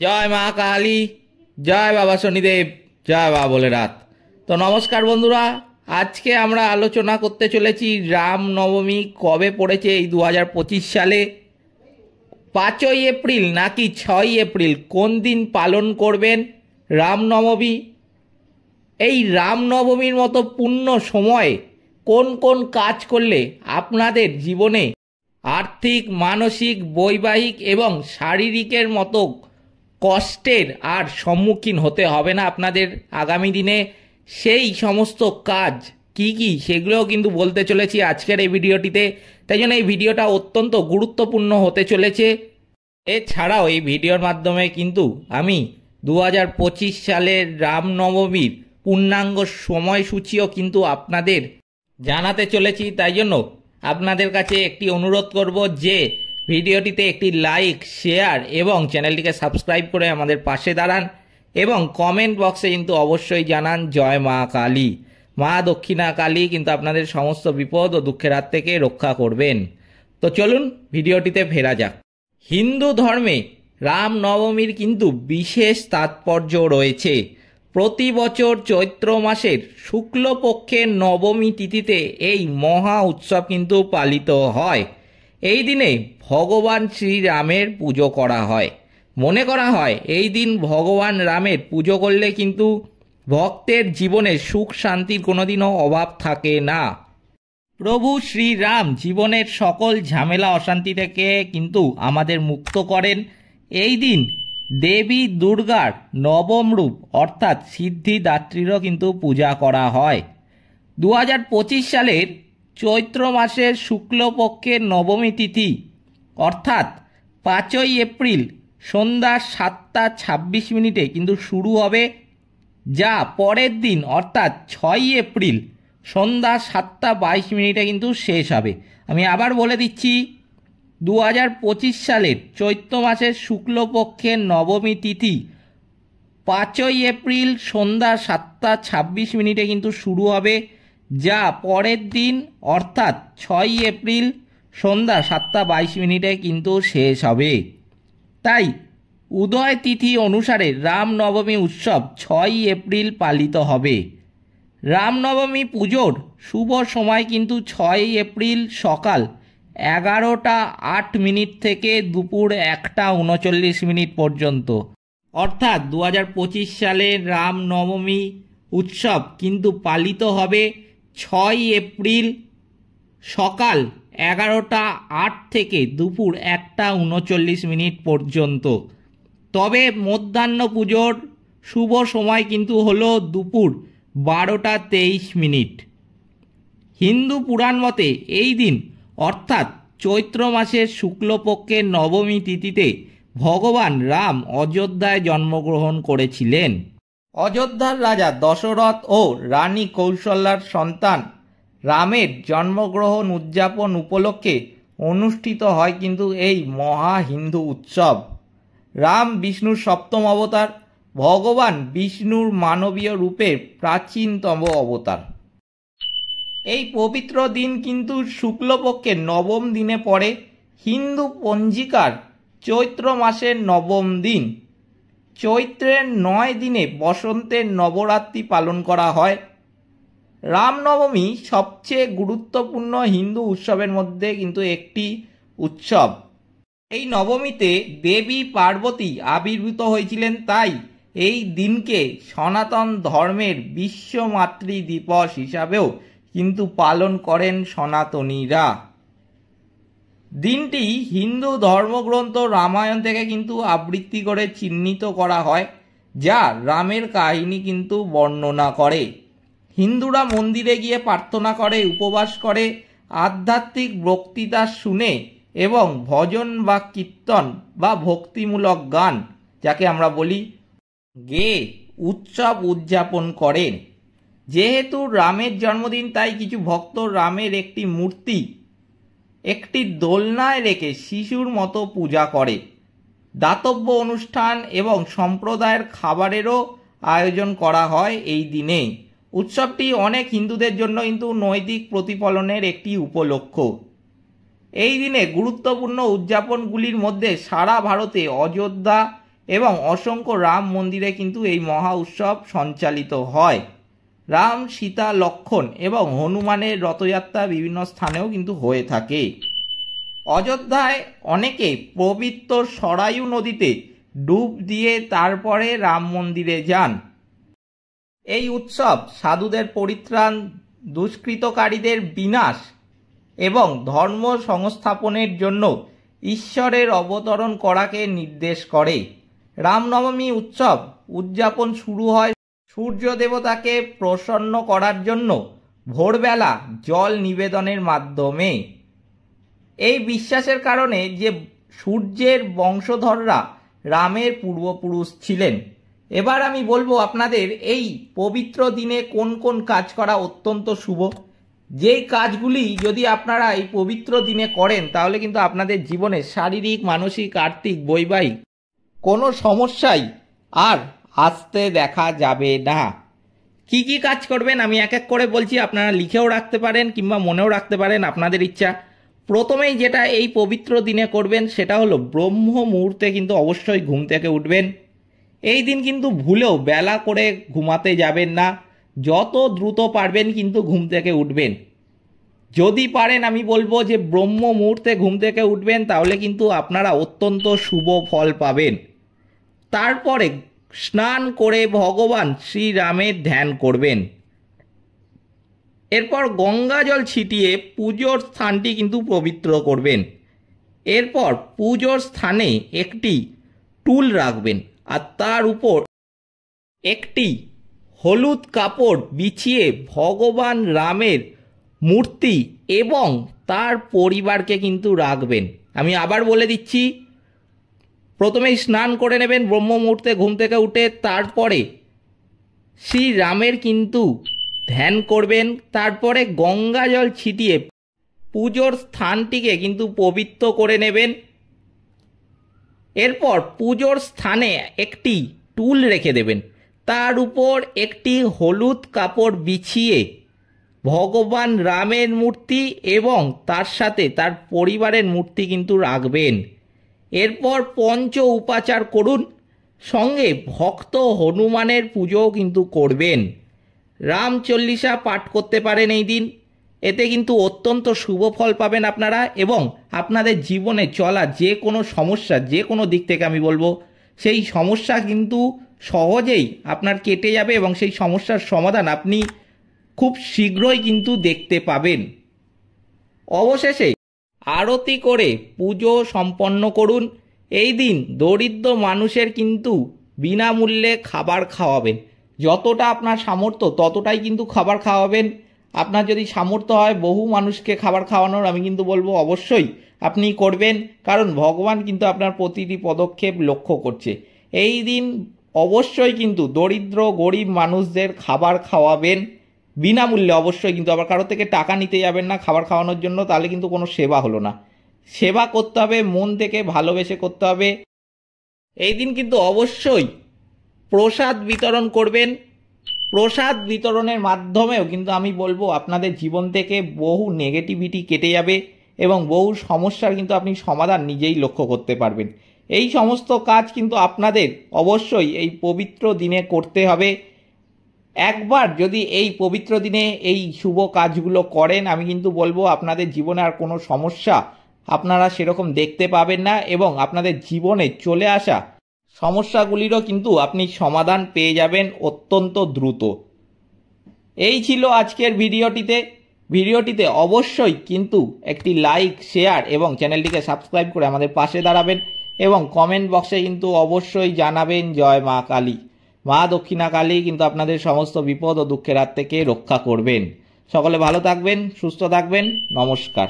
জয় মা কালী, জয় বাবা শনিদেব, জয় বাবা ভোলেনাথ। তো নমস্কার বন্ধুরা, আজকে আমরা আলোচনা করতে চলেছি রামনবমী কবে পড়েছে এই 2025 সালে। 5ই এপ্রিল নাকি 6ই এপ্রিল, কোন দিন পালন করবেন রামনবমী? এই রামনবমীর মতো পূর্ণ সময়ে কোন কোন কাজ করলে আপনাদের জীবনে আর্থিক, মানসিক, বৈবাহিক এবং শারীরিকের মতো কষ্টের আর সম্মুখীন হতে হবে না আপনাদের আগামী দিনে, সেই সমস্ত কাজ কি কি সেগুলোও কিন্তু বলতে চলেছি আজকের এই ভিডিওটিতে। তাই জন্য এই ভিডিওটা অত্যন্ত গুরুত্বপূর্ণ হতে চলেছে। এছাড়াও এই ভিডিওর মাধ্যমে কিন্তু আমি 2025 সালের রামনবমীর পূর্ণাঙ্গ সময়সূচিও কিন্তু আপনাদের জানাতে চলেছি। তাই জন্য আপনাদের কাছে একটি অনুরোধ করব যে ভিডিওটিতে একটি লাইক, শেয়ার এবং চ্যানেলটিকে সাবস্ক্রাইব করে আমাদের পাশে দাঁড়ান এবং কমেন্ট বক্সে কিন্তু অবশ্যই জানান জয় মা কালী। মা দক্ষিণা কালী কিন্তু আপনাদের সমস্ত বিপদ ও দুঃখের হাত থেকে রক্ষা করবেন। তো চলুন ভিডিওটিতে ফেরা যাক। হিন্দু ধর্মে রামনবমীর কিন্তু বিশেষ তাৎপর্য রয়েছে। প্রতি বছর চৈত্র মাসের শুক্লপক্ষের নবমী তিথিতে এই মহা উৎসব কিন্তু পালিত হয়। এই দিনে ভগবান শ্রীরামের পুজো করা হয়। মনে করা হয় এই দিন ভগবান রামের পুজো করলে কিন্তু ভক্তের জীবনে সুখ শান্তির কোনোদিনও অভাব থাকে না। প্রভু শ্রীরাম জীবনের সকল ঝামেলা অশান্তি থেকে কিন্তু আমাদের মুক্ত করেন। এই দিন দেবী দুর্গার নবম রূপ অর্থাৎ সিদ্ধিদাত্রীরও কিন্তু পূজা করা হয়। 2025 সালের চৈত্র মাসের শুক্লপক্ষের নবমী তিথি অর্থাৎ 5ই এপ্রিল সন্ধ্যা 7টা 26 কিন্তু শুরু হবে, যা পরের দিন অর্থাৎ 6ই এপ্রিল সন্ধ্যা 7টা 22 কিন্তু শেষ হবে। আমি আবার বলে দিচ্ছি, 2025 সালের চৈত্র মাসের শুক্লপক্ষের নবমী তিথি 5ই এপ্রিল সন্ধ্যা 7টা 26 কিন্তু শুরু হবে, যা পরের দিন অর্থাৎ 6ই এপ্রিল সন্ধ্যা 7টা 22 কিন্তু শেষ হবে। তাই উদয় তিথি অনুসারে রামনবমী উৎসব 6ই এপ্রিল পালিত হবে। রামনবমী পুজোর শুভ সময় কিন্তু 6ই এপ্রিল সকাল 11টা 8 থেকে দুপুর 1টা 39 পর্যন্ত। অর্থাৎ 2025 সালের রামনবমী উৎসব কিন্তু পালিত হবে 6ই এপ্রিল সকাল 11টা 8 থেকে দুপুর 1টা 39 পর্যন্ত। তবে মধ্যাহ্ন পুজোর শুভ সময় কিন্তু হলো দুপুর 12টা 23। হিন্দু পুরাণ মতে এই দিন অর্থাৎ চৈত্র মাসের শুক্লপক্ষের নবমী তিথিতে ভগবান রাম অযোধ্যায় জন্মগ্রহণ করেছিলেন। অযোধ্যার রাজা দশরথ ও রানী কৌশল্যার সন্তান রামের জন্মগ্রহণ উদযাপন উপলক্ষে অনুষ্ঠিত হয় কিন্তু এই মহা হিন্দু উৎসব। রাম বিষ্ণুর সপ্তম অবতার, ভগবান বিষ্ণুর মানবীয় রূপের প্রাচীনতম অবতার। এই পবিত্র দিন কিন্তু শুক্লপক্ষের নবম দিনে পড়ে। হিন্দু পঞ্জিকার চৈত্র মাসের নবম দিন। চৈত্রের 9 দিনে বসন্তের নবরাত্রি পালন করা হয়। রামনবমী সবচেয়ে গুরুত্বপূর্ণ হিন্দু উৎসবের মধ্যে কিন্তু একটি উৎসব। এই নবমীতে দেবী পার্বতী আবির্ভূত হয়েছিলেন, তাই এই দিনকে সনাতন ধর্মের বিশ্ব মাতৃ দিবস হিসাবেও কিন্তু পালন করেন সনাতনীরা। দিনটি হিন্দু ধর্মগ্রন্থ রামায়ণ থেকে কিন্তু আবৃত্তি করে চিহ্নিত করা হয়, যা রামের কাহিনী কিন্তু বর্ণনা করে। হিন্দুরা মন্দিরে গিয়ে প্রার্থনা করে, উপবাস করে, আধ্যাত্মিক বক্তৃতা শুনে এবং ভজন বা কীর্তন বা ভক্তিমূলক গান, যাকে আমরা বলি, গেয়ে উৎসব উদযাপন করেন। যেহেতু রামের জন্মদিন, তাই কিছু ভক্ত রামের একটি মূর্তি একটি দোলনায় রেখে শিশুর মতো পূজা করে। দাতব্য অনুষ্ঠান এবং সম্প্রদায়ের খাবারেরও আয়োজন করা হয় এই দিনে। উৎসবটি অনেক হিন্দুদের জন্য কিন্তু নৈতিক প্রতিফলনের একটি উপলক্ষ। এই দিনে গুরুত্বপূর্ণ উদযাপনগুলির মধ্যে সারা ভারতে অযোধ্যা এবং অসংখ্য রাম মন্দিরে কিন্তু এই মহা উৎসব সঞ্চালিত হয়। রাম, সীতা, লক্ষ্মণ এবং হনুমানের রথযাত্রা বিভিন্ন স্থানেও কিন্তু হয়ে থাকে। অযোধ্যায় অনেকে পবিত্র সরায়ু নদীতে ডুব দিয়ে তারপরে রাম মন্দিরে যান। এই উৎসব সাধুদের পরিত্রাণ, দুষ্কৃতকারীদের বিনাশ এবং ধর্ম সংস্থাপনের জন্য ঈশ্বরের অবতরণ করাকে নির্দেশ করে। রামনবমী উৎসব উদযাপন শুরু হয় সূর্য দেবতাকে প্রসন্ন করার জন্য ভোরবেলা জল নিবেদনের মাধ্যমে। এই বিশ্বাসের কারণে যে সূর্যের বংশধররা রামের পূর্বপুরুষ ছিলেন। এবার আমি বলবো আপনাদের এই পবিত্র দিনে কোন কোন কাজ করা অত্যন্ত শুভ। যেই কাজগুলি যদি আপনারা এই পবিত্র দিনে করেন তাহলে কিন্তু আপনাদের জীবনে শারীরিক, মানসিক, আর্থিক, বৈবাহিক কোনো সমস্যাই আর আসতে দেখা যাবে না। কি কি কাজ করবেন আমি এক এক করে বলছি, আপনারা লিখেও রাখতে পারেন কিংবা মনেও রাখতে পারেন, আপনাদের ইচ্ছা। প্রথমেই যেটা এই পবিত্র দিনে করবেন সেটা হলো ব্রহ্ম মুহূর্তে কিন্তু অবশ্যই ঘুম থেকে উঠবেন। এই দিন কিন্তু ভুলেও বেলা করে ঘুমাতে যাবেন না, যত দ্রুত পারবেন কিন্তু ঘুম থেকে উঠবেন। যদি পারেন আমি বলবো যে ব্রহ্ম মুহূর্তে ঘুম থেকে উঠবেন, তাহলে কিন্তু আপনারা অত্যন্ত শুভ ফল পাবেন। তারপরে স্নান করে ভগবান শ্রীরামের ধ্যান করবেন। এরপর গঙ্গা জল ছিটিয়ে পুজোর স্থানটি কিন্তু পবিত্র করবেন। এরপর পুজোর স্থানে একটি টুল রাখবেন আর তার উপর একটি হলুদ কাপড় বিছিয়ে ভগবান রামের মূর্তি এবং তার পরিবারকে কিন্তু রাখবেন। আমি আবার বলে দিচ্ছি, প্রথমেই স্নান করে নেবেন ব্রহ্ম মুহূর্তে ঘুম থেকে উঠে, তারপরে শ্রীরামের কিন্তু ধ্যান করবেন। তারপরে গঙ্গা জল ছিটিয়ে পুজোর স্থানটিকে কিন্তু পবিত্র করে নেবেন। এরপর পুজোর স্থানে একটি টুল রেখে দেবেন, তার উপর একটি হলুদ কাপড় বিছিয়ে ভগবান রামের মূর্তি এবং তার সাথে তার পরিবারের মূর্তি কিন্তু রাখবেন। এরপর পঞ্চ উপাচার করুন, সঙ্গে ভক্ত হনুমানের পুজোও কিন্তু করবেন। রাম চল্লিশা পাঠ করতে পারেন এই দিন, এতে কিন্তু অত্যন্ত শুভ ফল পাবেন আপনারা এবং আপনাদের জীবনে চলা যে কোনো সমস্যা, যে কোনো দিক থেকে আমি বলবো সেই সমস্যা কিন্তু সহজেই আপনার কেটে যাবে এবং সেই সমস্যার সমাধান আপনি খুব শীঘ্রই কিন্তু দেখতে পাবেন। অবশেষে আরতি করে পুজো সম্পন্ন করুন। এই দিন দরিদ্র মানুষের কিন্তু বিনামূল্যে খাবার খাওয়াবেন। যতটা আপনার সামর্থ্য ততটাই কিন্তু খাবার খাওয়াবেন। আপনার যদি সামর্থ্য হয় বহু মানুষকে খাবার খাওয়ানোর, আমি কিন্তু বলবো অবশ্যই আপনি করবেন, কারণ ভগবান কিন্তু আপনার প্রতিটি পদক্ষেপ লক্ষ্য করছে। এই দিন অবশ্যই কিন্তু দরিদ্র গরিব মানুষদের খাবার খাওয়াবেন বিনামূল্যে, অবশ্যই কিন্তু আবার কারো থেকে টাকা নিতে যাবেন না খাবার খাওয়ানোর জন্য, তাহলে কিন্তু কোনো সেবা হলো না। সেবা করতে হবে মন থেকে, ভালোবেসে করতে হবে। এই দিন কিন্তু অবশ্যই প্রসাদ বিতরণ করবেন। প্রসাদ বিতরণের মাধ্যমেও কিন্তু আমি বলবো আপনাদের জীবন থেকে বহু নেগেটিভিটি কেটে যাবে এবং বহু সমস্যার কিন্তু আপনি সমাধান নিজেই লক্ষ্য করতে পারবেন। এই সমস্ত কাজ কিন্তু আপনাদের অবশ্যই এই পবিত্র দিনে করতে হবে। একবার যদি এই পবিত্র দিনে এই শুভ কাজগুলো করেন, আমি কিন্তু বলবো আপনাদের জীবনে আর কোনো সমস্যা আপনারা সেরকম দেখতে পাবেন না এবং আপনাদের জীবনে চলে আসা সমস্যাগুলিরও কিন্তু আপনি সমাধান পেয়ে যাবেন অত্যন্ত দ্রুত। এই ছিল আজকের ভিডিওটিতে অবশ্যই কিন্তু একটি লাইক, শেয়ার এবং চ্যানেলটিকে সাবস্ক্রাইব করে আমাদের পাশে দাঁড়াবেন এবং কমেন্ট বক্সে কিন্তু অবশ্যই জানাবেন জয় মা কালী। মা দক্ষিণা কালী কিন্তু আপনাদের সমস্ত বিপদ ও দুঃখের হাত থেকে রক্ষা করবেন। সকলে ভালো থাকবেন, সুস্থ থাকবেন। নমস্কার।